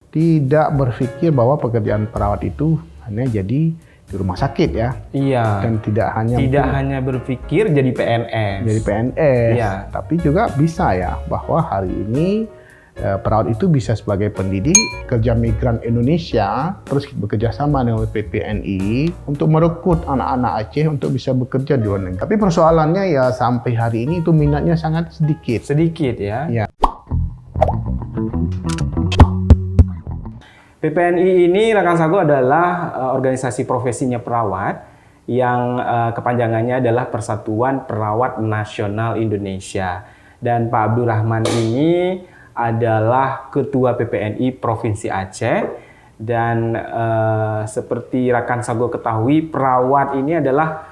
tidak berpikir bahwa pekerjaan perawat itu hanya jadi di rumah sakit ya. Iya. Dan tidak hanya berpikir jadi PNS. Jadi PNS. Iya. Tapi juga bisa ya bahwa hari ini perawat itu bisa sebagai pendidik kerja migran Indonesia, terus bekerja sama dengan PPNI untuk merekrut anak-anak Aceh untuk bisa bekerja di luar negeri. Tapi persoalannya ya sampai hari ini itu minatnya sangat sedikit. Sedikit ya? Ya. PPNI ini rekan Sago adalah organisasi profesinya perawat yang kepanjangannya adalah Persatuan Perawat Nasional Indonesia. Dan Pak Abdurrahman ini adalah Ketua PPNI Provinsi Aceh, dan seperti rekan Sago ketahui, perawat ini adalah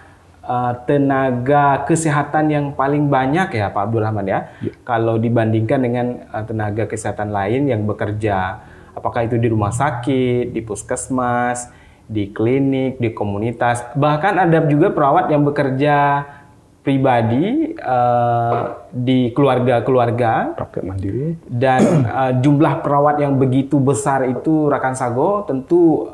tenaga kesehatan yang paling banyak ya Pak Abdurrahman ya. Kalau dibandingkan dengan tenaga kesehatan lain yang bekerja, apakah itu di rumah sakit, di puskesmas, di klinik, di komunitas, bahkan ada juga perawat yang bekerja pribadi di keluarga-keluarga, praktek mandiri, dan jumlah perawat yang begitu besar itu rekan Sago tentu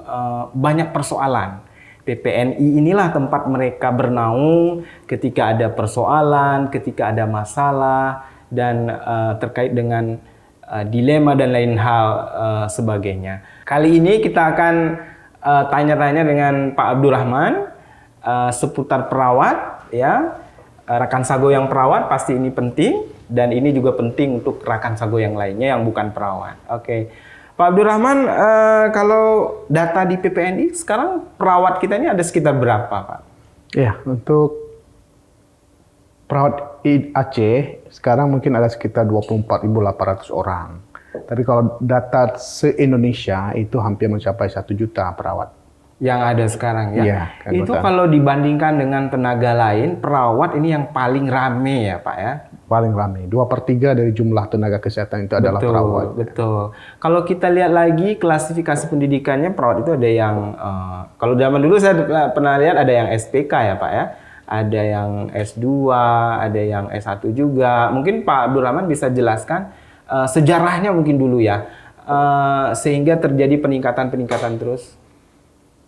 banyak persoalan. PPNI inilah tempat mereka bernaung ketika ada persoalan, ketika ada masalah, dan terkait dengan dilema dan lain hal sebagainya. Kali ini kita akan tanya-tanya dengan Pak Abdurrahman seputar perawat ya. Rekan Sago yang perawat pasti ini penting, dan ini juga penting untuk rekan Sago yang lainnya yang bukan perawat. Oke. Pak Abdurrahman, kalau data di PPNI sekarang perawat kita ini ada sekitar berapa, Pak? Ya, untuk perawat Aceh sekarang mungkin ada sekitar 24.800 orang. Tapi kalau data se-Indonesia itu hampir mencapai 1 juta perawat. Yang ada sekarang ya? Iya, itu kalau dibandingkan dengan tenaga lain, perawat ini yang paling rame ya Pak ya? Paling rame, 2/3 dari jumlah tenaga kesehatan itu adalah perawat. Betul. Kalau kita lihat lagi klasifikasi pendidikannya, perawat itu ada yang, kalau zaman dulu saya pernah lihat ada yang SPK ya Pak ya? Ada yang S2, ada yang S1 juga. Mungkin Pak Abdurrahman bisa jelaskan sejarahnya mungkin dulu ya, sehingga terjadi peningkatan terus.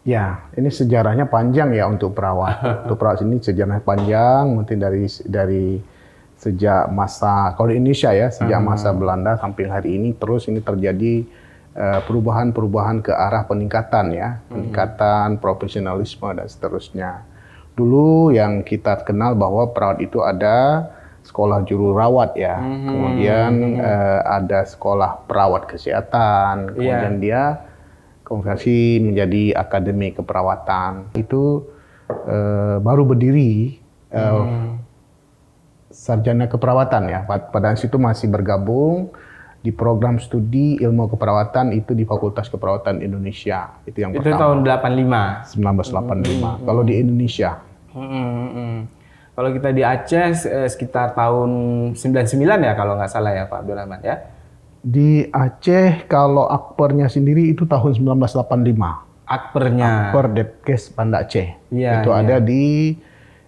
Ya, ini sejarahnya panjang ya untuk perawat. Untuk perawat ini sejarahnya panjang, mungkin dari sejak masa, kalau di Indonesia ya, sejak masa Belanda sampai hari ini terus ini terjadi perubahan-perubahan ke arah peningkatan ya, peningkatan profesionalisme dan seterusnya. Dulu yang kita kenal bahwa perawat itu ada sekolah juru rawat ya, kemudian ada sekolah perawat kesehatan, kemudian dia konversi menjadi akademi keperawatan. Itu baru berdiri sarjana keperawatan ya. Pada situ masih bergabung di program studi ilmu keperawatan itu di Fakultas Keperawatan Indonesia. Itu yang pertama. Itu tahun 85. 1985. Kalau di Indonesia. Kalau kita di Aceh sekitar tahun 99 ya kalau nggak salah ya Pak Abdurrahman ya. Di Aceh kalau akpernya sendiri itu tahun 1985. Akpernya. Akper Depkes Banda Aceh. Iya, itu ada di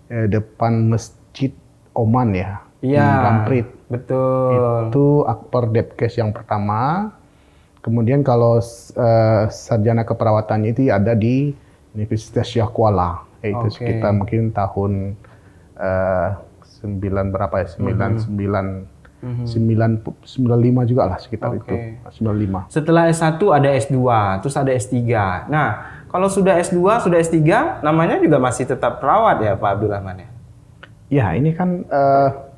depan Masjid Oman ya. Iya. Di Lamprit. Betul. Itu akper Depkes yang pertama. Kemudian kalau sarjana keperawatannya itu ada di Universitas Syah Kuala. Itu sekitar mungkin tahun 95 juga lah sekitar itu. 95. Setelah S1 ada S2, terus ada S3. Nah, kalau sudah S2, sudah S3, namanya juga masih tetap perawat ya Pak Abdurrahman ya? Ya, ini kan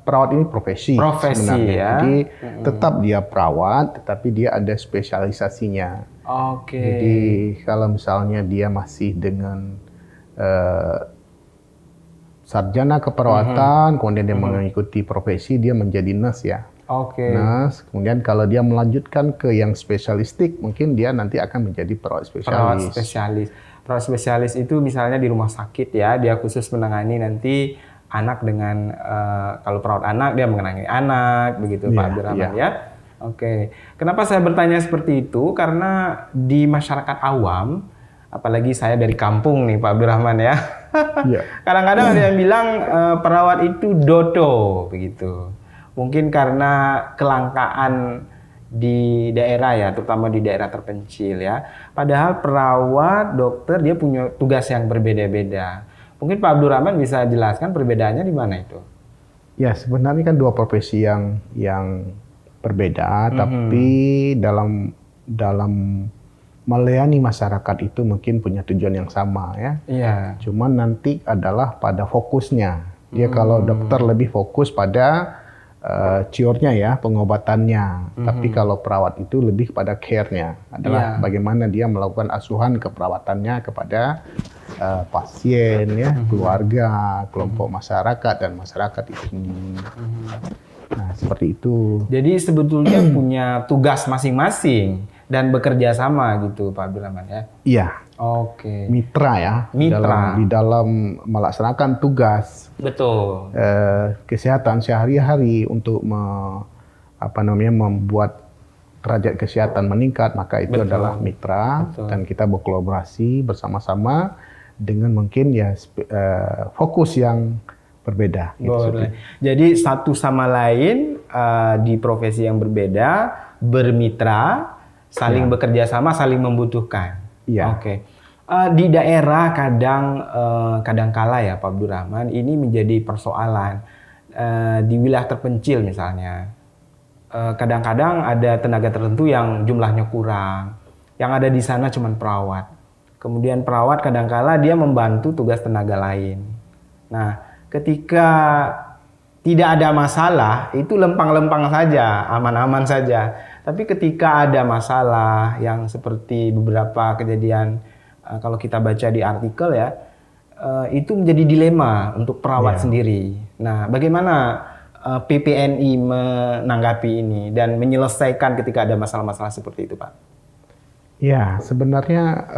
perawat ini profesi sebenarnya. Ya. Jadi tetap dia perawat, tetapi dia ada spesialisasinya. Jadi kalau misalnya dia masih dengan sarjana keperawatan, kemudian dia mengikuti profesi, dia menjadi nurse ya. Nurse, kemudian kalau dia melanjutkan ke yang spesialistik, mungkin dia nanti akan menjadi perawat spesialis. Perawat spesialis itu misalnya di rumah sakit ya, dia khusus menangani nanti anak dengan, kalau perawat anak, dia menangani anak, begitu Pak Abdurrahman ya. Kenapa saya bertanya seperti itu? Karena di masyarakat awam, apalagi saya dari kampung nih Pak Abdurrahman ya. Kadang-kadang ada yang bilang perawat itu dodo begitu. Mungkin karena kelangkaan di daerah ya, terutama di daerah terpencil ya. Padahal perawat, dokter dia punya tugas yang berbeda-beda. Mungkin Pak Abdurrahman bisa jelaskan perbedaannya di mana itu? Ya, sebenarnya kan dua profesi yang berbeda, tapi dalam melayani masyarakat itu mungkin punya tujuan yang sama ya. Iya. Cuman nanti adalah pada fokusnya. Dia kalau dokter lebih fokus pada cure-nya ya, pengobatannya. Tapi kalau perawat itu lebih pada care-nya. Adalah bagaimana dia melakukan asuhan keperawatannya kepada pasien ya, keluarga, kelompok masyarakat dan masyarakat itu sendiri. Nah, seperti itu. Jadi sebetulnya punya tugas masing-masing dan bekerja sama gitu Pak Abdurrahman ya? Iya. Oke. Mitra ya. Mitra. Di dalam melaksanakan tugas Betul. kesehatan sehari-hari untuk membuat derajat kesehatan meningkat, maka itu adalah mitra. Dan kita berkolaborasi bersama-sama dengan mungkin ya fokus yang berbeda. Boleh. Jadi satu sama lain di profesi yang berbeda bermitra, saling bekerja sama, saling membutuhkan. Iya. Oke. Di daerah kadangkala ya Pak Abdurrahman ini menjadi persoalan di wilayah terpencil misalnya. Kadang-kadang ada tenaga tertentu yang jumlahnya kurang, yang ada di sana cuma perawat. Kemudian perawat kadangkala dia membantu tugas tenaga lain. Nah, ketika tidak ada masalah, itu lempang-lempang saja, aman-aman saja. Tapi ketika ada masalah yang seperti beberapa kejadian, kalau kita baca di artikel ya, itu menjadi dilema untuk perawat sendiri. Nah, bagaimana PPNI menanggapi ini dan menyelesaikan ketika ada masalah-masalah seperti itu, Pak? Ya, sebenarnya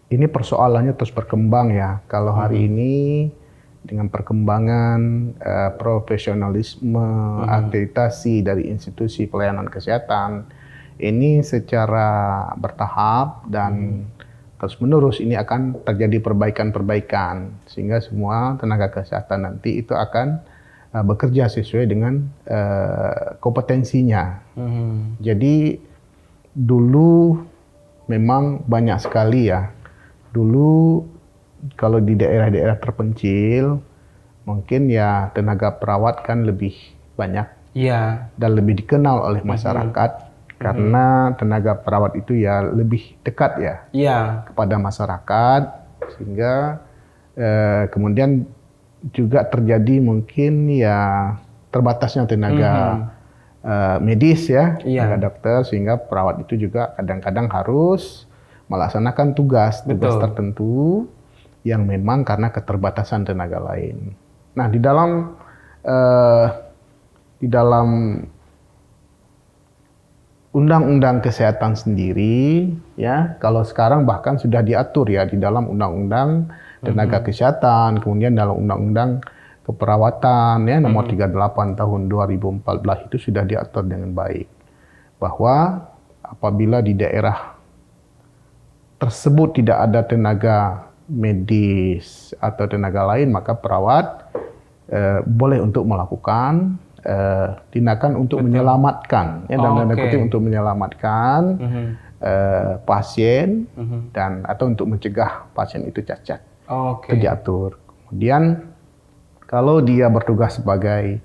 ini persoalannya terus berkembang ya. Kalau hari ini dengan perkembangan profesionalisme, akreditasi dari institusi pelayanan kesehatan, ini secara bertahap dan terus-menerus ini akan terjadi perbaikan-perbaikan sehingga semua tenaga kesehatan nanti itu akan bekerja sesuai dengan kompetensinya. Jadi dulu memang banyak sekali ya. Dulu kalau di daerah-daerah terpencil mungkin ya tenaga perawat kan lebih banyak dan lebih dikenal oleh masyarakat karena tenaga perawat itu ya lebih dekat ya kepada masyarakat sehingga kemudian juga terjadi mungkin ya terbatasnya tenaga medis ya, tenaga dokter sehingga perawat itu juga kadang-kadang harus melaksanakan tugas tertentu yang memang karena keterbatasan tenaga lain. Nah, di dalam undang-undang kesehatan sendiri ya, kalau sekarang bahkan sudah diatur ya di dalam undang-undang tenaga kesehatan, kemudian dalam undang-undang keperawatan ya nomor 38 tahun 2014 itu sudah diatur dengan baik bahwa apabila di daerah tersebut tidak ada tenaga medis atau tenaga lain maka perawat boleh untuk melakukan tindakan untuk menyelamatkan ya dalam tanda kutip untuk menyelamatkan pasien dan atau untuk mencegah pasien itu cacat. Itu diatur. Kemudian kalau dia bertugas sebagai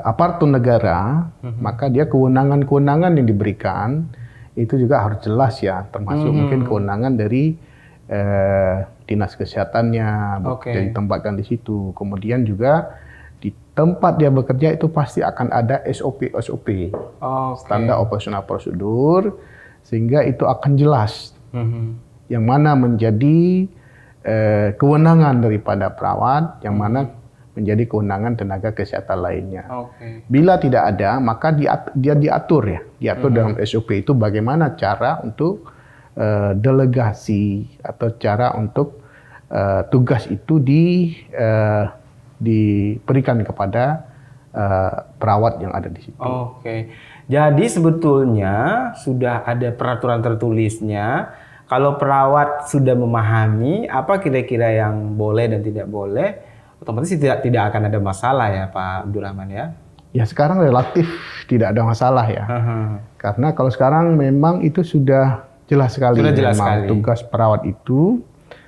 aparatur negara, maka dia kewenangan-kewenangan yang diberikan itu juga harus jelas ya, termasuk mungkin kewenangan dari dinas kesehatannya ditempatkan di situ. Kemudian juga di tempat dia bekerja itu pasti akan ada SOP, standar operasional prosedur, sehingga itu akan jelas yang mana menjadi kewenangan daripada perawat, yang mana menjadi kewenangan tenaga kesehatan lainnya. Bila tidak ada, maka dia diatur ya, diatur dalam SOP itu bagaimana cara untuk delegasi atau cara untuk tugas itu diberikan kepada perawat yang ada di situ. Jadi sebetulnya sudah ada peraturan tertulisnya. Kalau perawat sudah memahami apa kira-kira yang boleh dan tidak boleh, otomatis tidak akan ada masalah ya Pak Abdurrahman ya? Ya sekarang relatif tidak ada masalah ya. Aha. Karena kalau sekarang memang itu sudah jelas sekali. Sudah jelas memang sekali. tugas perawat itu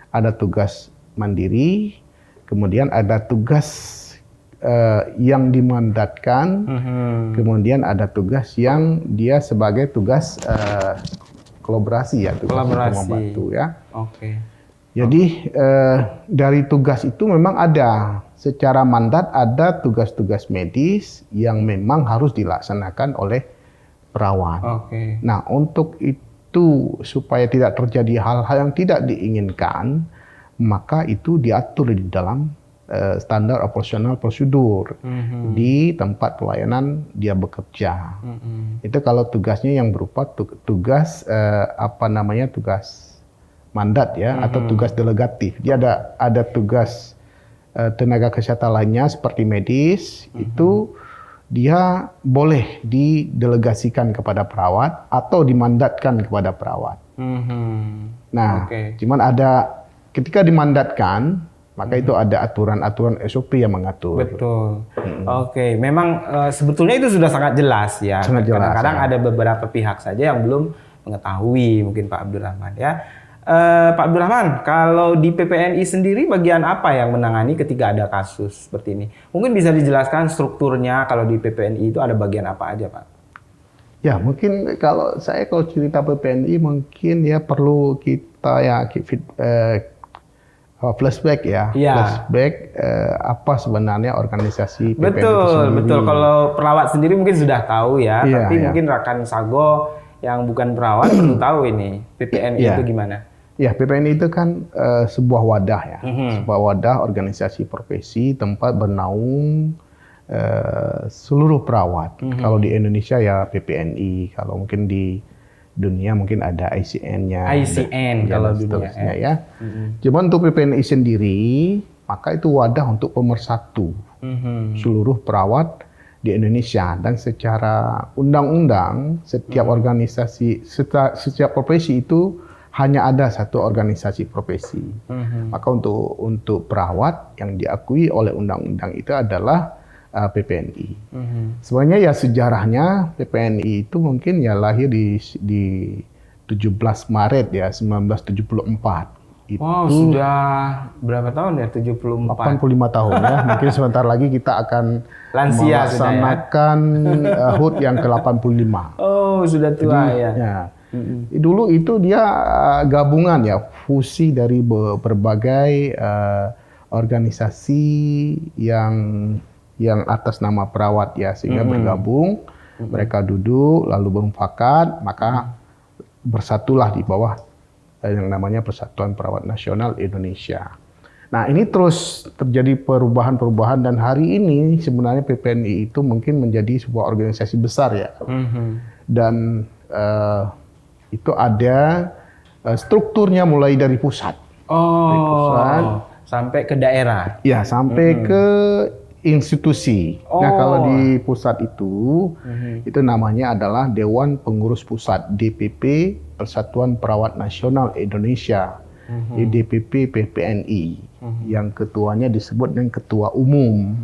ada tugas mandiri, kemudian ada tugas yang dimandatkan, kemudian ada tugas yang dia sebagai tugas kolaborasi ya, tugas untuk Kolaborasi. membantu ya. Oke. Jadi dari tugas itu memang ada secara mandat ada tugas-tugas medis yang memang harus dilaksanakan oleh perawat. Oke. Nah, untuk itu supaya tidak terjadi hal-hal yang tidak diinginkan, maka itu diatur di dalam standar operasional prosedur di tempat pelayanan dia bekerja. Itu kalau tugasnya yang berupa tugas tugas mandat ya atau tugas delegatif. Dia ada tugas tenaga kesehatan lainnya seperti medis itu dia boleh didelegasikan kepada perawat atau dimandatkan kepada perawat. Nah, cuman ada ketika dimandatkan maka itu ada aturan-aturan SOP yang mengatur. Betul. Oke, memang sebetulnya itu sudah sangat jelas ya. Sangat jelas. Kadang-kadang ada beberapa pihak saja yang belum mengetahui, mungkin Pak Abdurrahman ya. Pak Abdurrahman, kalau di PPNI sendiri bagian apa yang menangani ketika ada kasus seperti ini? Mungkin bisa dijelaskan strukturnya kalau di PPNI itu ada bagian apa aja, Pak? Ya, mungkin kalau cerita PPNI mungkin ya perlu kita flashback ya. Flashback apa sebenarnya organisasi PPNI itu sendiri. Betul. Kalau perawat sendiri mungkin sudah tahu ya, Iya, tapi mungkin rekan Sago yang bukan perawat perlu tahu ini PPNI itu gimana? Ya, PPNI itu kan sebuah wadah ya, sebuah wadah organisasi profesi tempat bernaung seluruh perawat. Kalau di Indonesia ya PPNI, kalau mungkin di dunia mungkin ada ICN-nya. ICN kalau dunia ya. Cuma untuk PPNI sendiri, maka itu wadah untuk pemersatu seluruh perawat di Indonesia, dan secara undang-undang setiap organisasi, setiap profesi itu hanya ada satu organisasi profesi. Maka untuk perawat yang diakui oleh undang-undang itu adalah PPNI. Sebenarnya ya sejarahnya PPNI itu mungkin ya lahir di 17 Maret ya 1974. Wow, sudah berapa tahun ya? 74. 85 tahun ya. Mungkin sebentar lagi kita akan lansia melaksanakan HUT yang ke-85. Oh, sudah tua. Jadi, ya. Dulu itu dia gabungan ya, fusi dari berbagai organisasi yang atas nama perawat ya, sehingga bergabung, mereka duduk lalu bermufakat, maka bersatulah di bawah yang namanya Persatuan Perawat Nasional Indonesia. Nah, ini terus terjadi perubahan-perubahan, dan hari ini sebenarnya PPNI itu mungkin menjadi sebuah organisasi besar ya. Dan itu ada strukturnya mulai dari pusat. Dari pusat sampai ke daerah. Ya, sampai ke institusi. Nah, kalau di pusat itu namanya adalah Dewan Pengurus Pusat, DPP Persatuan Perawat Nasional Indonesia, DPP PPNI, yang ketuanya disebut dengan Ketua Umum.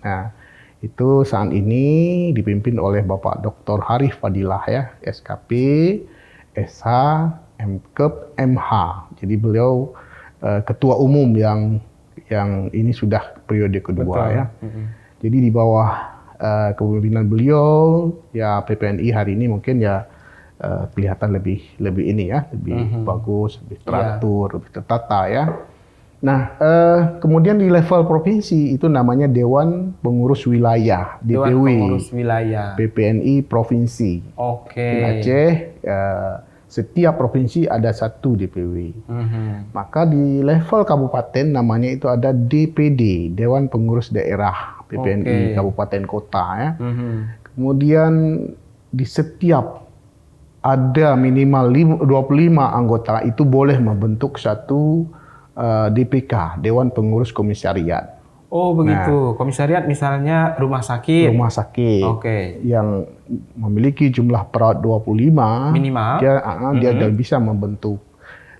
Nah, itu saat ini dipimpin oleh Bapak Dr. Harif Fadilah ya, SKP, SH, MKep, MH. Jadi beliau Ketua Umum yang ini sudah periode kedua. Ya. Jadi di bawah kepemimpinan beliau ya PPNI hari ini mungkin ya kelihatan lebih ini ya, lebih bagus, lebih teratur, lebih tertata ya. Nah, kemudian di level provinsi itu namanya Dewan Pengurus Wilayah, DPW. Dewan Pengurus Wilayah. PPNI Provinsi. Di Aceh setiap provinsi ada satu DPW. Maka di level kabupaten namanya itu ada DPD, Dewan Pengurus Daerah PPNI Kabupaten Kota ya. Kemudian di setiap ada minimal 25 anggota itu boleh membentuk satu DPK, Dewan Pengurus Komisariat. Oh begitu, komisariat misalnya rumah sakit. Rumah sakit yang memiliki jumlah perawat 25 minimal. Dia bisa membentuk.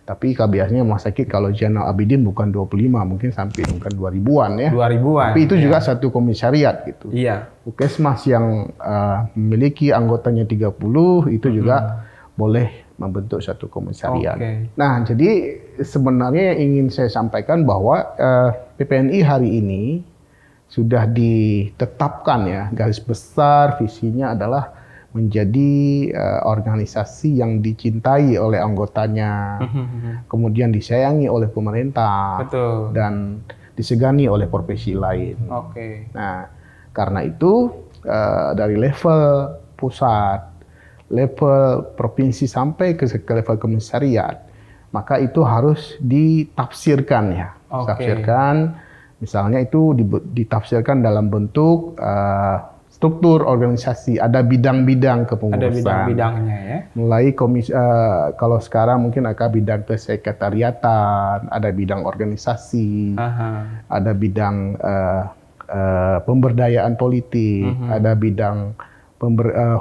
Tapi biasanya rumah sakit kalau Zainal Abidin bukan 25, mungkin sampai bukan 2000-an ya. 2000-an. Tapi itu juga satu komisariat gitu. Iya. Puskesmas yang memiliki anggotanya 30 itu juga boleh membentuk satu komisariat. Oke. Nah, jadi sebenarnya yang ingin saya sampaikan bahwa PPNI hari ini sudah ditetapkan ya, garis besar visinya adalah menjadi organisasi yang dicintai oleh anggotanya, kemudian disayangi oleh pemerintah, Betul. dan disegani oleh profesi lain. Oke. Nah, karena itu dari level pusat, level provinsi sampai ke level komisariat, maka itu harus ditafsirkan ya. Oke. Ditafsirkan, misalnya itu ditafsirkan dalam bentuk struktur organisasi, ada bidang-bidang kepengurusan. Ada bidang-bidangnya ya. Mulai kalau sekarang mungkin ada bidang kesekretariatan, ada bidang organisasi, ada bidang pemberdayaan politik, ada bidang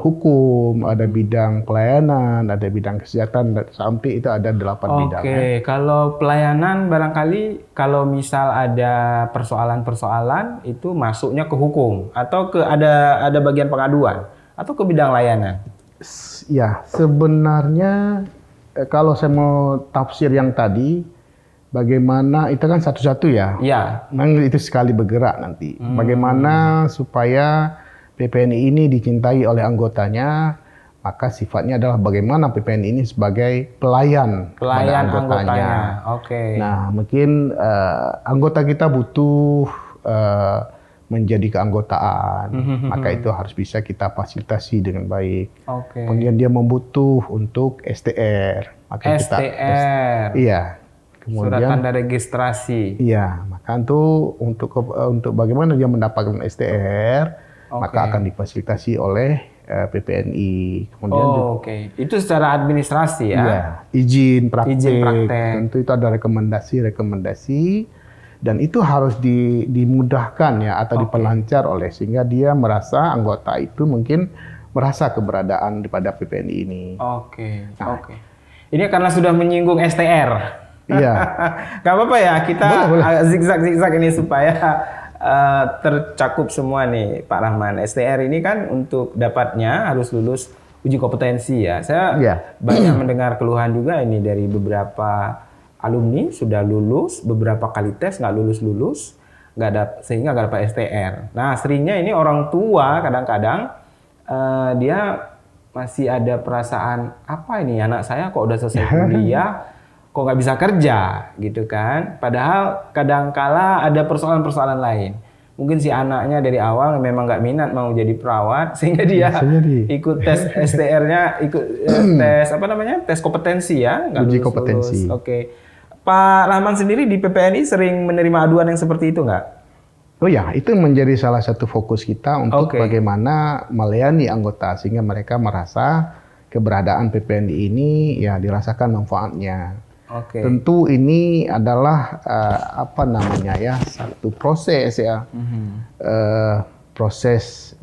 hukum, ada bidang pelayanan, ada bidang kesehatan, sampai itu ada 8 bidang. Oke, kalau pelayanan barangkali kalau misal ada persoalan-persoalan itu masuknya ke hukum atau ke ada bagian pengaduan atau ke bidang layanan. Ya, sebenarnya kalau saya mau tafsir yang tadi, bagaimana itu kan satu-satu ya. Iya. Memang itu sekali bergerak nanti. Bagaimana supaya PPNI ini dicintai oleh anggotanya, maka sifatnya adalah bagaimana PPNI ini sebagai pelayan kepada anggotanya. Oke. Nah, mungkin anggota kita butuh menjadi keanggotaan, maka itu harus bisa kita fasilitasi dengan baik. Oke. Kemudian dia membutuh untuk STR, maka STR. iya. Kemudian Surat tanda registrasi. iya, maka itu untuk bagaimana dia mendapatkan STR, maka akan difasilitasi oleh PPNI. Kemudian Oke. Itu secara administrasi ya. iya, izin praktek. praktek. Tentu itu ada rekomendasi dan itu harus dimudahkan ya atau diperlancar oleh sehingga dia merasa anggota itu mungkin merasa keberadaan daripada PPNI ini. Oke. Oke. Ini karena sudah menyinggung STR. Iya. Gak apa-apa ya, kita Boleh. zigzag ini supaya tercakup semua nih Pak Rahman. STR ini kan untuk dapatnya harus lulus uji kompetensi ya. Saya banyak mendengar keluhan juga ini dari beberapa alumni sudah lulus, beberapa kali tes nggak lulus, sehingga nggak dapat STR. Nah, seringnya ini orang tua kadang-kadang dia masih ada perasaan, apa ini anak saya kok udah selesai kuliah, kok nggak bisa kerja gitu kan. Padahal kadangkala ada persoalan-persoalan lain. Mungkin si anaknya dari awal memang nggak minat mau jadi perawat, sehingga dia ikut tes STR-nya, ikut tes kompetensi ya, nggak uji lulus. kompetensi. Oke. Pak Rahman sendiri di PPNI sering menerima aduan yang seperti itu nggak? Oh ya, itu menjadi salah satu fokus kita untuk bagaimana melayani anggota sehingga mereka merasa keberadaan PPNI ini ya dirasakan manfaatnya. Tentu ini adalah satu proses ya, proses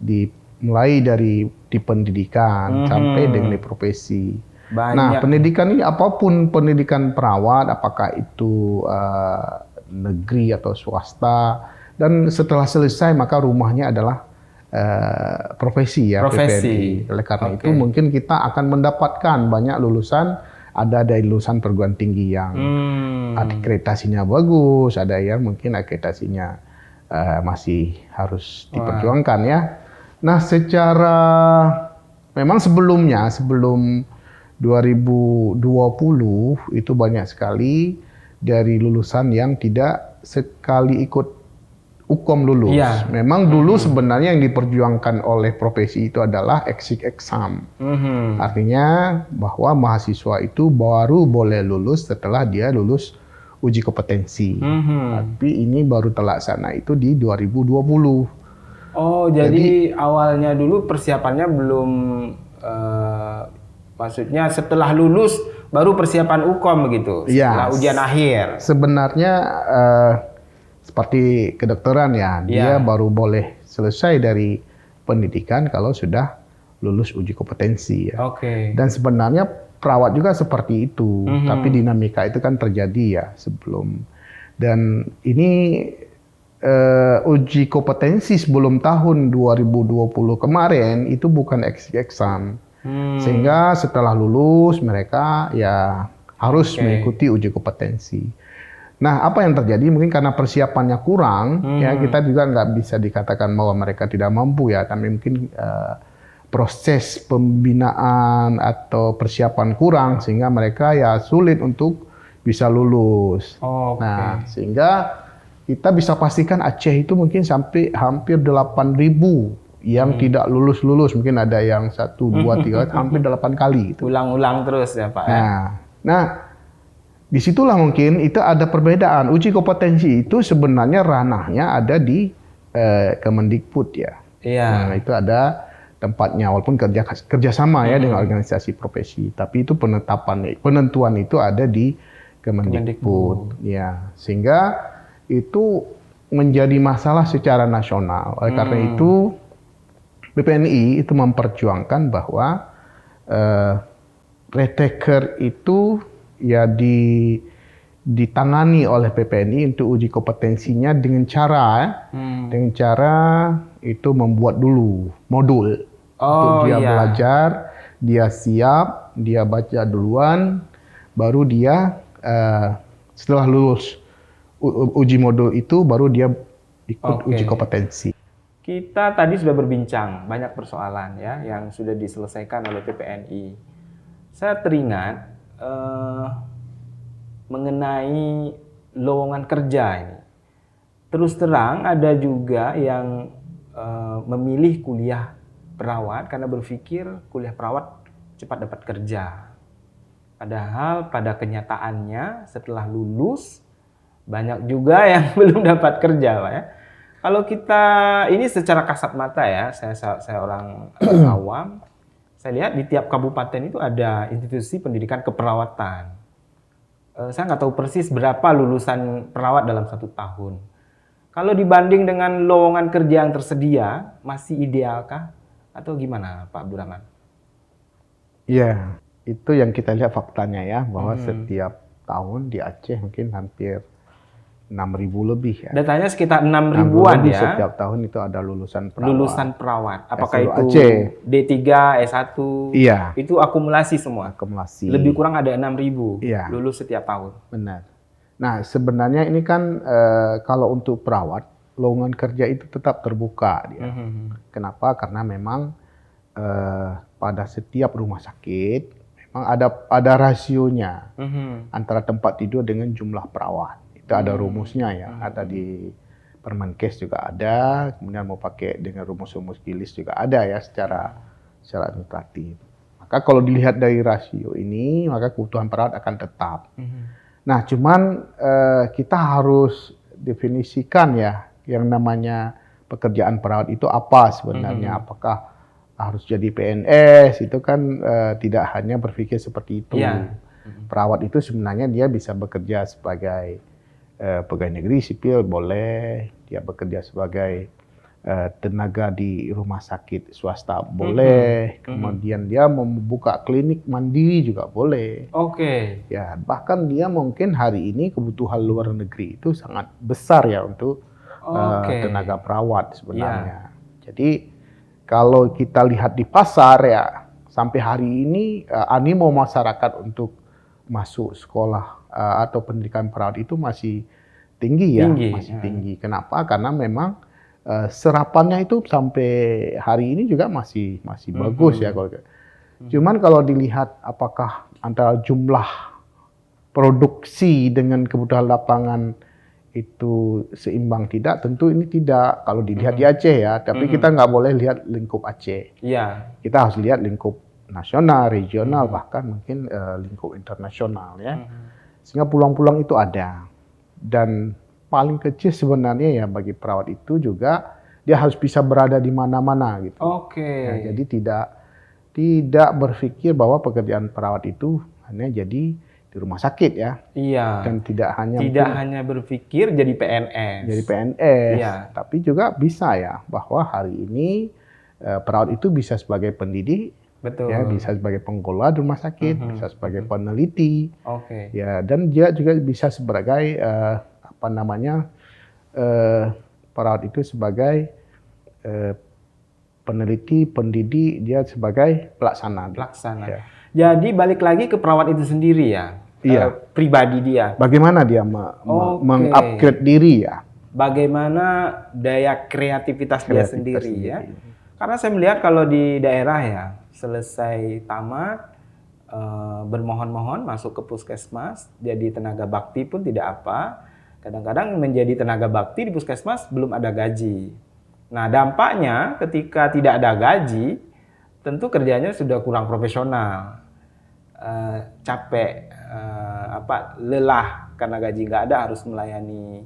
mulai dari di pendidikan sampai dengan di profesi. Nah, pendidikan ini apapun pendidikan perawat, apakah itu negeri atau swasta, dan setelah selesai maka rumahnya adalah profesi ya, PPNI. Oleh karena itu mungkin kita akan mendapatkan banyak lulusan, ada dari lulusan perguruan tinggi yang akreditasinya bagus, ada yang mungkin akreditasinya masih harus diperjuangkan ya. Nah, memang sebelum 2020 itu banyak sekali dari lulusan yang tidak sekali ikut UKOM lulus. Memang dulu sebenarnya yang diperjuangkan oleh profesi itu adalah exit exam. Artinya bahwa mahasiswa itu baru boleh lulus setelah dia lulus uji kompetensi. Tapi ini baru terlaksana itu di 2020. Oh, jadi awalnya dulu persiapannya belum maksudnya setelah lulus baru persiapan UKOM begitu, setelah ujian akhir. Sebenarnya seperti kedokteran ya, dia baru boleh selesai dari pendidikan kalau sudah lulus uji kompetensi ya. Dan sebenarnya perawat juga seperti itu, tapi dinamika itu kan terjadi ya sebelum. Dan ini uji kompetensi sebelum tahun 2020 kemarin itu bukan exam. Sehingga setelah lulus mereka ya harus mengikuti uji kompetensi. Nah, apa yang terjadi mungkin karena persiapannya kurang, ya kita juga nggak bisa dikatakan bahwa mereka tidak mampu ya, tapi mungkin proses pembinaan atau persiapan kurang sehingga mereka ya sulit untuk bisa lulus. Nah, sehingga kita bisa pastikan Aceh itu mungkin sampai hampir 8.000 yang tidak lulus-lulus, mungkin ada yang 1, 2, 3, hampir 8 kali. Ulang-ulang terus ya Pak. Nah, disitulah mungkin itu ada perbedaan. Uji kompetensi itu sebenarnya ranahnya ada di Kemendikbud ya. Iya. Nah, itu ada tempatnya, walaupun kerjasama ya dengan organisasi profesi. Tapi itu penentuan itu ada di Kemendikbud. Ya, sehingga itu menjadi masalah secara nasional. Oleh karena itu BPNI itu memperjuangkan bahwa retaker itu ya ditangani oleh BPNI untuk uji kompetensinya dengan cara itu membuat dulu modul untuk dia belajar, dia siap, dia baca duluan, baru dia setelah lulus uji modul itu baru dia ikut uji kompetensi. Kita tadi sudah berbincang banyak persoalan ya yang sudah diselesaikan oleh PPNI. Saya teringat mengenai lowongan kerja ini. Terus terang ada juga yang memilih kuliah perawat karena berpikir kuliah perawat cepat dapat kerja. Padahal pada kenyataannya setelah lulus banyak juga yang belum dapat kerja, Pak ya. Kalau kita ini secara kasat mata ya, saya orang awam, saya lihat di tiap kabupaten itu ada institusi pendidikan keperawatan. Saya nggak tahu persis berapa lulusan perawat dalam 1 tahun. Kalau dibanding dengan lowongan kerja yang tersedia, masih idealkah? Atau gimana Pak Abdurrahman? Iya, itu yang kita lihat faktanya ya, bahwa setiap tahun di Aceh mungkin hampir 6.000 lebih ya. Datanya sekitar 6.000-an ya. Setiap tahun itu ada lulusan perawat. Lulusan perawat. Apakah itu Aceh. D3, S1? Iya. Itu akumulasi semua? Akumulasi. Lebih kurang ada 6.000 iya. lulus setiap tahun? Benar. Nah, sebenarnya ini kan kalau untuk perawat, lowongan kerja itu tetap terbuka dia. Kenapa? Karena memang pada setiap rumah sakit memang ada rasionya antara tempat tidur dengan jumlah perawat. Itu ada rumusnya ya, ada di Permenkes juga ada, kemudian mau pakai dengan rumus-rumus GILIS juga ada ya secara administratif. Maka kalau dilihat dari rasio ini, maka kebutuhan perawat akan tetap. Nah, cuman kita harus definisikan ya, yang namanya pekerjaan perawat itu apa sebenarnya. Apakah harus jadi PNS, itu kan tidak hanya berpikir seperti itu. Perawat itu sebenarnya dia bisa bekerja sebagai pegawai negeri sipil boleh, dia bekerja sebagai tenaga di rumah sakit swasta boleh, kemudian dia membuka klinik mandiri juga boleh. Ya, bahkan dia mungkin hari ini kebutuhan luar negeri itu sangat besar ya untuk tenaga perawat sebenarnya. Jadi kalau kita lihat di pasar ya, sampai hari ini animo masyarakat untuk masuk sekolah atau pendidikan perawat itu masih tinggi ya, masih tinggi. Kenapa? Karena memang serapannya itu sampai hari ini juga masih bagus ya. Cuman kalau dilihat apakah antara jumlah produksi dengan kebutuhan lapangan itu seimbang tidak, tentu ini tidak. Kalau dilihat di Aceh ya, tapi kita nggak boleh lihat lingkup Aceh. Kita harus lihat lingkup nasional, regional, bahkan mungkin lingkup internasional ya. Sehingga peluang-peluang itu ada. Dan paling kecil sebenarnya ya bagi perawat itu juga dia harus bisa berada di mana-mana gitu. Ya, jadi tidak berpikir bahwa pekerjaan perawat itu hanya jadi di rumah sakit ya. Dan tidak hanya berpikir jadi PNS. Jadi PNS, tapi juga bisa ya bahwa hari ini perawat itu bisa sebagai pendidik, Betul. Ya, bisa sebagai pengelola di rumah sakit, bisa sebagai peneliti. Oke. Ya, dan dia juga bisa sebagai apa namanya? Perawat itu sebagai peneliti, pendidik, dia sebagai pelaksana. Pelaksana. Ya. Jadi balik lagi ke perawat itu sendiri ya. Iya. Pribadi dia. Bagaimana dia mengupgrade diri ya? Bagaimana daya kreativitas dia sendiri ya? Karena saya melihat kalau di daerah ya, selesai tamat, bermohon-mohon masuk ke puskesmas, jadi tenaga bakti pun tidak apa. Kadang-kadang menjadi tenaga bakti di puskesmas belum ada gaji. Nah, dampaknya ketika tidak ada gaji, tentu kerjanya sudah kurang profesional, capek, lelah karena gaji nggak ada, harus melayani,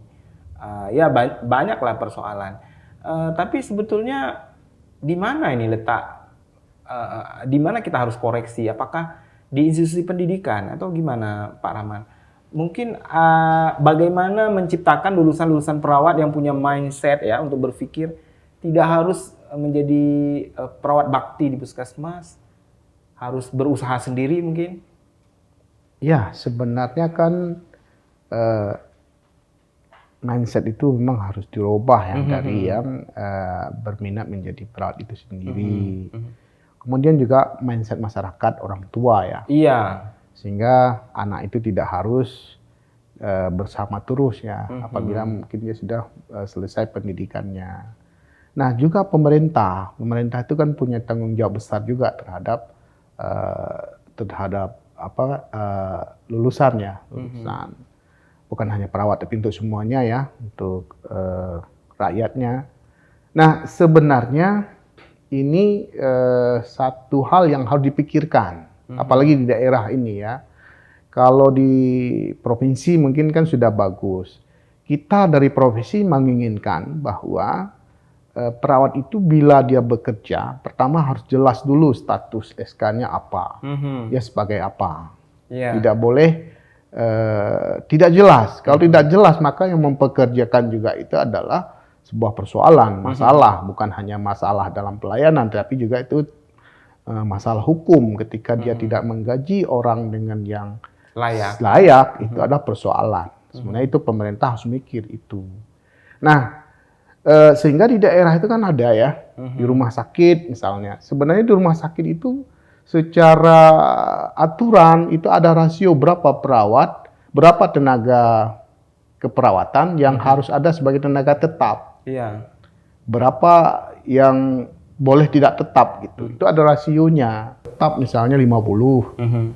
ya banyaklah persoalan. Tapi sebetulnya di mana ini letak, di mana kita harus koreksi? Apakah di institusi pendidikan atau gimana, Pak Rahman? Mungkin bagaimana menciptakan lulusan-lulusan perawat yang punya mindset ya untuk berpikir tidak harus menjadi perawat bakti di puskesmas, harus berusaha sendiri mungkin? Ya, sebenarnya kan mindset itu memang harus dirubah ya, dari yang berminat menjadi perawat itu sendiri. Kemudian juga mindset masyarakat, orang tua ya. Iya. Sehingga anak itu tidak harus bersama terus ya, apabila mungkin dia sudah selesai pendidikannya. Nah, juga pemerintah itu kan punya tanggung jawab besar juga terhadap lulusan. Bukan hanya perawat, tapi untuk semuanya ya, untuk rakyatnya. Nah, sebenarnya ini satu hal yang harus dipikirkan, apalagi di daerah ini ya. Kalau di provinsi mungkin kan sudah bagus. Kita dari provinsi menginginkan bahwa perawat itu bila dia bekerja, pertama harus jelas dulu status SK-nya apa, ya sebagai apa. Tidak boleh tidak jelas. Kalau tidak jelas, maka yang mempekerjakan juga itu adalah sebuah persoalan, masalah, bukan hanya masalah dalam pelayanan, tapi juga itu masalah hukum ketika dia tidak menggaji orang dengan yang layak, itu adalah persoalan. Sebenarnya itu pemerintah harus mikir itu. Nah, sehingga di daerah itu kan ada ya, di rumah sakit misalnya. Sebenarnya di rumah sakit itu secara aturan itu ada rasio berapa perawat, berapa tenaga keperawatan yang harus ada sebagai tenaga tetap. Iya. Berapa yang boleh tidak tetap gitu. Itu ada rasionya. Tetap misalnya 50.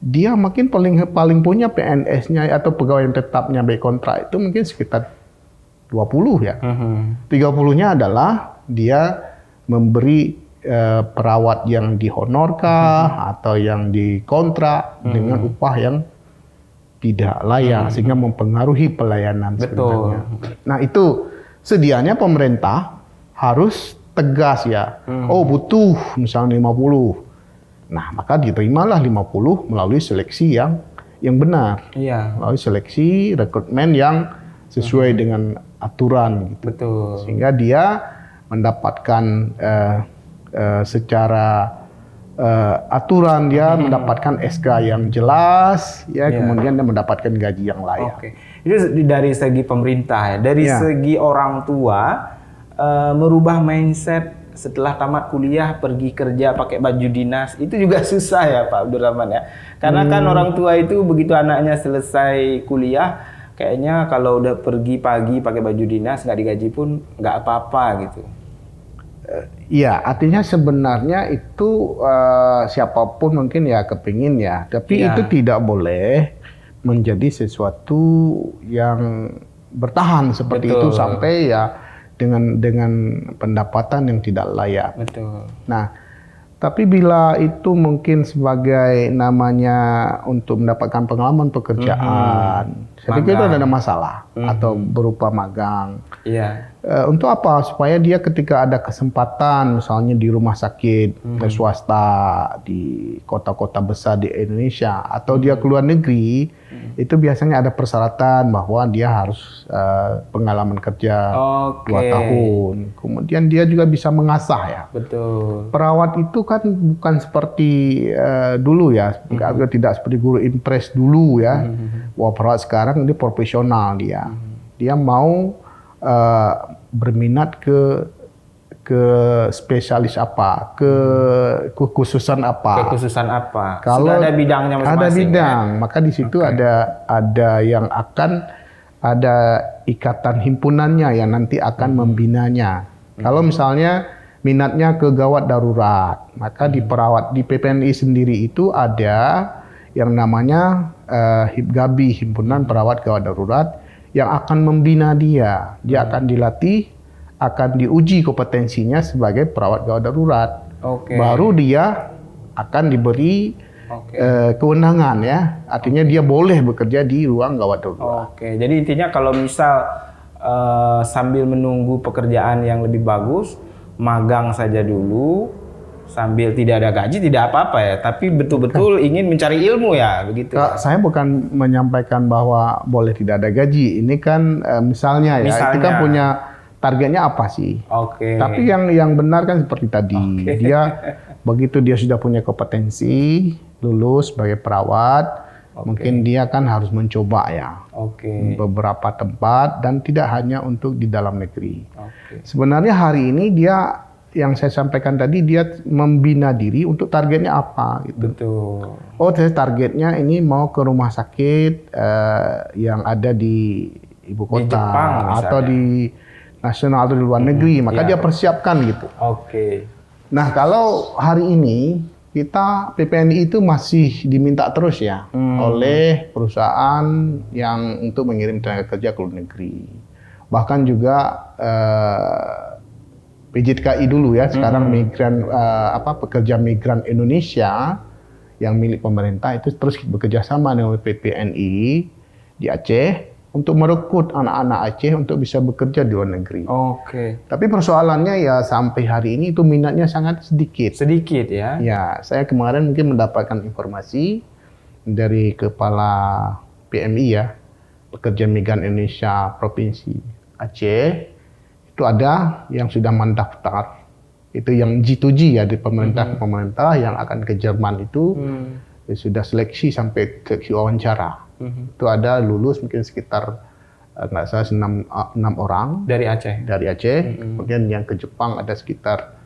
Dia mungkin paling punya PNS-nya atau pegawai yang tetapnya baik kontrak itu mungkin sekitar 20 ya. 30-nya adalah dia memberi perawat yang dihonorkah atau yang dikontrak dengan upah yang tidak layak sehingga mempengaruhi pelayanan sebenarnya. Nah, itu sedianya pemerintah harus tegas ya. Oh, butuh misalnya 50. Nah, maka diterimalah 50 melalui seleksi yang benar. Iya. Melalui seleksi rekrutmen yang sesuai dengan aturan gitu. Betul. Sehingga dia mendapatkan secara aturan, dia mendapatkan SK yang jelas ya, kemudian dia mendapatkan gaji yang layak. Oke. Itu dari segi pemerintah ya. Dari segi orang tua merubah mindset setelah tamat kuliah pergi kerja pakai baju dinas itu juga susah ya Pak Abdurrahman ya. Karena kan orang tua itu begitu anaknya selesai kuliah kayaknya kalau udah pergi pagi pakai baju dinas nggak digaji pun nggak apa-apa gitu. Iya, artinya sebenarnya itu siapapun mungkin ya kepingin ya, tapi itu tidak boleh menjadi sesuatu yang bertahan seperti itu sampai ya dengan pendapatan yang tidak layak. Betul. Nah, tapi bila itu mungkin sebagai namanya untuk mendapatkan pengalaman pekerjaan, saya pikir itu ada masalah atau berupa magang. Iya. Untuk apa? Supaya dia ketika ada kesempatan, misalnya di rumah sakit swasta di kota-kota besar di Indonesia, atau dia keluar negeri, Itu biasanya ada persyaratan bahwa dia harus pengalaman kerja 2 tahun. Kemudian dia juga bisa mengasah ya. Betul. Perawat itu kan bukan seperti dulu ya, tidak seperti guru impres dulu ya. Wah, perawat sekarang ini profesional dia. Dia mau berminat ke spesialis apa, ke kekhususan apa. Kekhususan apa? Kalau sudah ada bidangnya masing-masing. Ada bidang, ya? maka di situ ada yang akan ada ikatan himpunannya yang nanti akan membinanya. Kalau misalnya minatnya ke gawat darurat, maka di PPNI sendiri itu ada yang namanya HIPGABI, Himpunan Perawat Gawat Darurat, yang akan membina dia. Dia akan dilatih, akan diuji kompetensinya sebagai perawat gawat darurat. Baru dia akan diberi kewenangan ya. Artinya dia boleh bekerja di ruang gawat darurat. Jadi intinya kalau misal sambil menunggu pekerjaan yang lebih bagus, magang saja dulu, sambil tidak ada gaji tidak apa-apa ya, tapi betul-betul ingin mencari ilmu ya, begitu. Saya bukan menyampaikan bahwa boleh tidak ada gaji. Ini kan misalnya ya, itu kan punya targetnya apa sih? Tapi yang benar kan seperti tadi, dia begitu dia sudah punya kompetensi, lulus sebagai perawat, mungkin dia kan harus mencoba ya beberapa tempat dan tidak hanya untuk di dalam negeri. Sebenarnya hari ini dia yang saya sampaikan tadi, dia membina diri untuk targetnya apa gitu. Betul. Saya targetnya ini mau ke rumah sakit yang ada di ibu kota, di Jepang, atau di nasional atau di luar negeri, maka dia persiapkan gitu. Nah, kalau hari ini kita PPNI itu masih diminta terus ya oleh perusahaan yang untuk mengirim tenaga kerja ke luar negeri. Bahkan juga PJTKI dulu ya, sekarang migran pekerja migran Indonesia yang milik pemerintah itu terus bekerja sama dengan PPNI di Aceh untuk merekrut anak-anak Aceh untuk bisa bekerja di luar negeri. Tapi persoalannya ya sampai hari ini itu minatnya sangat sedikit. Sedikit ya? Ya, saya kemarin mungkin mendapatkan informasi dari Kepala PMI ya, Pekerja Migran Indonesia Provinsi Aceh, itu ada yang sudah mendaftar. Itu yang G2G ya, di pemerintah yang akan ke Jerman itu ya sudah seleksi sampai seleksi wawancara. Itu ada lulus mungkin sekitar nggak salah 6 orang dari Aceh. Kemudian yang ke Jepang ada sekitar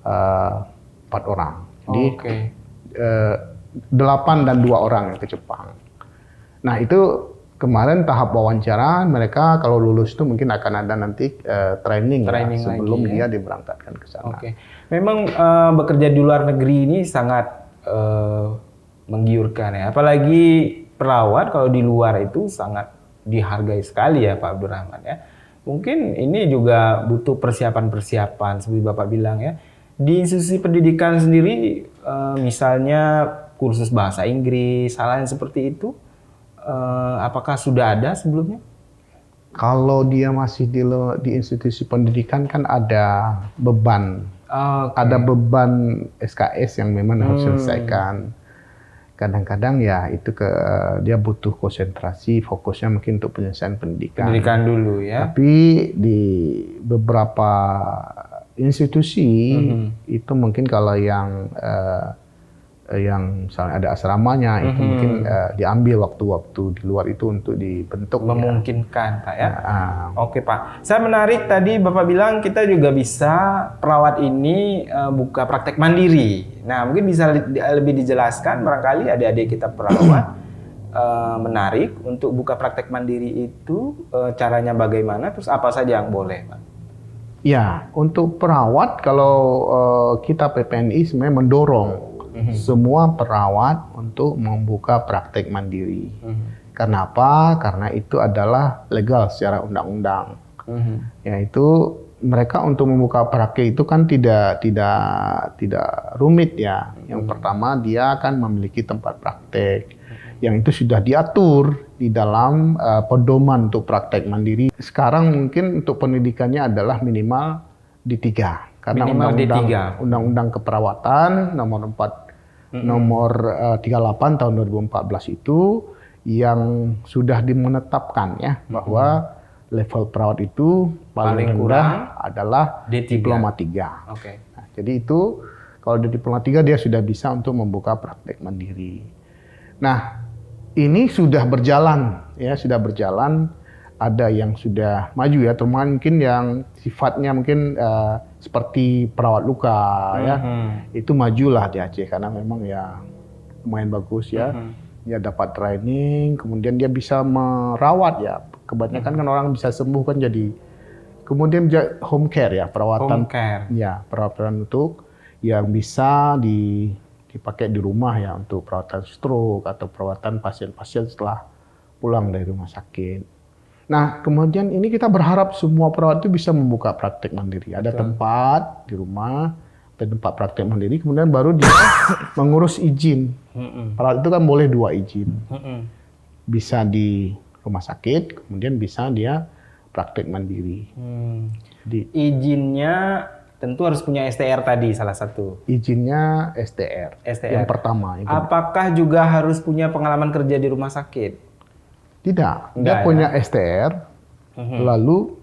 4 orang. Jadi 8 dan 2 orang yang ke Jepang. Nah, itu kemarin tahap wawancara, mereka kalau lulus itu mungkin akan ada nanti training ya, sebelum lagi, dia diberangkatkan ke sana. Memang bekerja di luar negeri ini sangat menggiurkan ya, apalagi perawat kalau di luar itu sangat dihargai sekali ya Pak Abdurrahman ya. Mungkin ini juga butuh persiapan-persiapan seperti Bapak bilang ya. Di institusi pendidikan sendiri misalnya kursus bahasa Inggris, hal yang seperti itu, apakah sudah ada sebelumnya? Kalau dia masih di institusi pendidikan kan ada beban. Ada beban SKS yang memang harus diselesaikan. Kadang-kadang ya itu dia butuh konsentrasi, fokusnya mungkin untuk penyelesaian pendidikan. Pendidikan dulu ya. Tapi di beberapa institusi itu mungkin kalau yang misalnya ada asramanya itu mungkin diambil waktu-waktu di luar itu untuk dibentuk. Memungkinkan Pak ya. Oke Pak. Saya menarik tadi Bapak bilang kita juga bisa perawat ini buka praktek mandiri. Nah mungkin bisa lebih dijelaskan barangkali adik-adik kita perawat menarik untuk buka praktek mandiri itu caranya bagaimana, terus apa saja yang boleh Pak? Ya, untuk perawat kalau kita PPNI sebenarnya mendorong semua perawat untuk membuka praktek mandiri. Karena apa? Karena itu adalah legal secara undang-undang. Yaitu mereka untuk membuka praktek itu kan tidak rumit ya. Yang pertama dia akan memiliki tempat praktek yang itu sudah diatur di dalam pedoman untuk praktek mandiri. Sekarang mungkin untuk pendidikannya adalah minimal D3 karena undang-undang keperawatan nomor 38 tahun 2014 yang sudah dimenetapkan ya bahwa level perawat itu paling rendah adalah D3. diploma 3. Oke. Nah, jadi itu kalau di diploma 3 dia sudah bisa untuk membuka praktek mandiri. Nah, ini sudah berjalan ya, sudah berjalan. Ada yang sudah maju ya, terutama mungkin yang sifatnya mungkin seperti perawat luka ya. Itu majulah di Aceh karena memang ya lumayan bagus ya. Dia dapat training, kemudian dia bisa merawat ya. Kebanyakan kan orang bisa sembuh kan jadi. Kemudian home care ya, perawatan. Home care. Ya, perawatan untuk yang bisa dipakai di rumah ya untuk perawatan stroke atau perawatan pasien-pasien setelah pulang dari rumah sakit. Nah, kemudian ini kita berharap semua perawat itu bisa membuka praktek mandiri. Ada tempat di rumah, ada tempat praktek mandiri, kemudian baru dia mengurus izin. Perawat itu kan boleh 2 izin. Bisa di rumah sakit, kemudian bisa dia praktek mandiri. Jadi, izinnya tentu harus punya STR tadi salah satu. izinnya STR. Yang pertama. Apakah juga harus punya pengalaman kerja di rumah sakit? Tidak, dia punya STR, lalu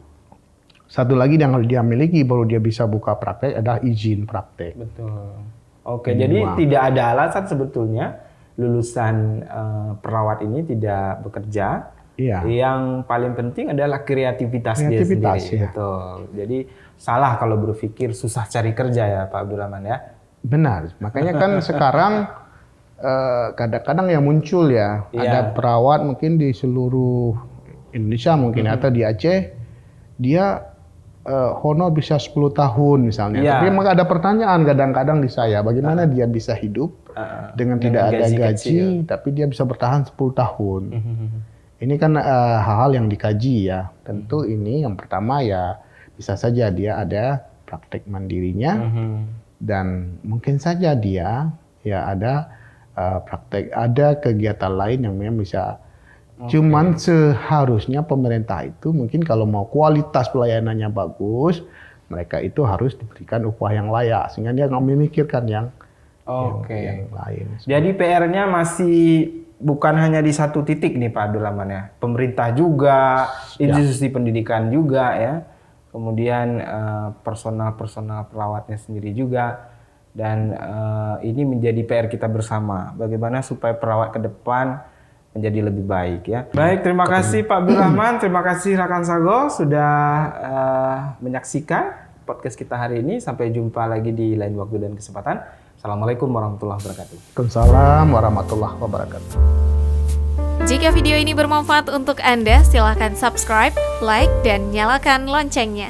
satu lagi yang harus dia miliki baru dia bisa buka praktek adalah izin praktek. Betul. Oke, jadi tidak ada alasan sebetulnya lulusan perawat ini tidak bekerja. Iya. Yang paling penting adalah kreativitas dia sendiri. Ya. Betul. Jadi salah kalau berpikir susah cari kerja ya Pak Abdurrahman ya. Benar, makanya kan sekarang kadang-kadang yang muncul ya, ada perawat mungkin di seluruh Indonesia mungkin atau di Aceh, dia honor bisa 10 tahun misalnya. Tapi memang ada pertanyaan kadang-kadang di saya, bagaimana dia bisa hidup dengan tidak ada gaji, tapi dia bisa bertahan 10 tahun. Ini kan hal-hal yang dikaji ya. Tentu ini yang pertama ya bisa saja dia ada praktek mandirinya dan mungkin saja dia ya ada praktek, ada kegiatan lain yang memang bisa. Cuman seharusnya pemerintah itu mungkin kalau mau kualitas pelayanannya bagus, mereka itu harus diberikan upah yang layak sehingga dia nggak memikirkan yang lain. Jadi PR-nya masih bukan hanya di satu titik nih Pak Abdurrahman ya. Pemerintah juga, institusi pendidikan juga ya. Kemudian personal perawatnya sendiri juga. Dan ini menjadi PR kita bersama. Bagaimana supaya perawat ke depan menjadi lebih baik ya. Baik, terima kasih Pak Abdurrahman, terima kasih Rakan Sago sudah menyaksikan podcast kita hari ini. Sampai jumpa lagi di lain waktu dan kesempatan. Assalamualaikum warahmatullahi wabarakatuh. Waalaikumsalam warahmatullahi wabarakatuh. Jika video ini bermanfaat untuk Anda, silakan subscribe, like, dan nyalakan loncengnya.